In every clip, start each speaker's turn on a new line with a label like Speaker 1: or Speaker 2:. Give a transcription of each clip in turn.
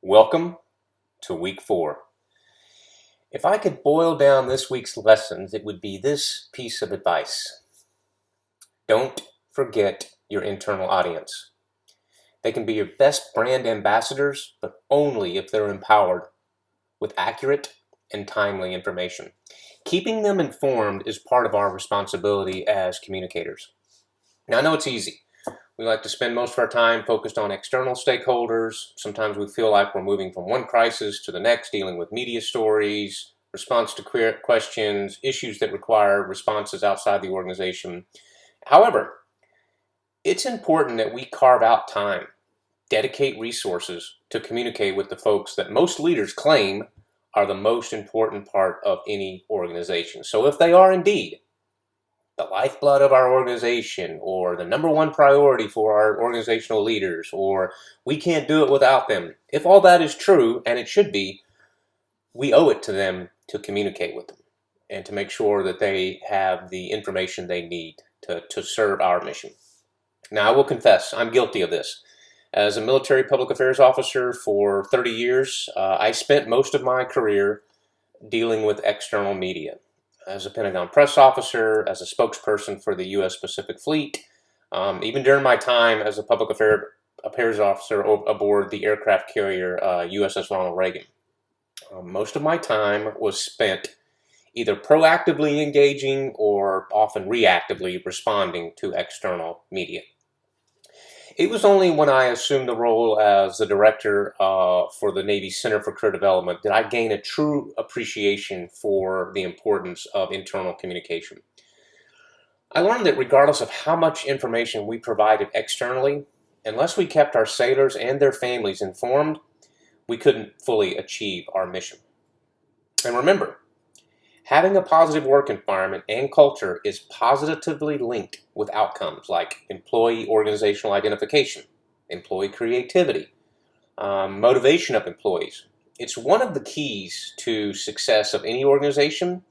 Speaker 1: Welcome to week 4. If I could boil down this week's lessons, it would be this piece of advice. Don't forget your internal audience. They can be your best brand ambassadors, but only if they're empowered with accurate and timely information. Keeping them informed is part of our responsibility as communicators. Now, I know it's easy. We like to spend most of our time focused on external stakeholders. Sometimes we feel like we're moving from one crisis to the next, dealing with media stories, response to questions, issues that require responses outside the organization. However, it's important that we carve out time, dedicate resources to communicate with the folks that most leaders claim are the most important part of any organization. So if they are indeed the lifeblood of our organization, or the number one priority for our organizational leaders, or we can't do it without them. If all that is true, and it should be, we owe it to them to communicate with them and to make sure that they have the information they need to serve our mission. Now, I will confess, I'm guilty of this. As a military public affairs officer for 30 years, I spent most of my career dealing with external media. As a Pentagon press officer, as a spokesperson for the U.S. Pacific Fleet, even during my time as a public affairs officer aboard the aircraft carrier USS Ronald Reagan. Most of my time was spent either proactively engaging or often reactively responding to external media. It was only when I assumed the role as the director for the Navy Center for Career Development that I gained a true appreciation for the importance of internal communication. I learned that regardless of how much information we provided externally, unless we kept our sailors and their families informed, we couldn't fully achieve our mission. And remember, having a positive work environment and culture is positively linked with outcomes like employee organizational identification, employee creativity, motivation of employees. It's one of the keys to success of any organization,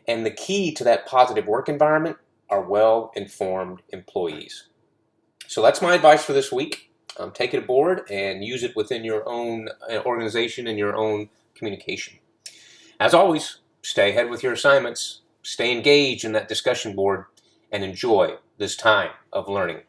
Speaker 1: and the key to that positive work environment are well-informed employees. So that's my advice for this week. Take it aboard and use it within your own organization and your own communication. As always, stay ahead with your assignments, stay engaged in that discussion board, and enjoy this time of learning.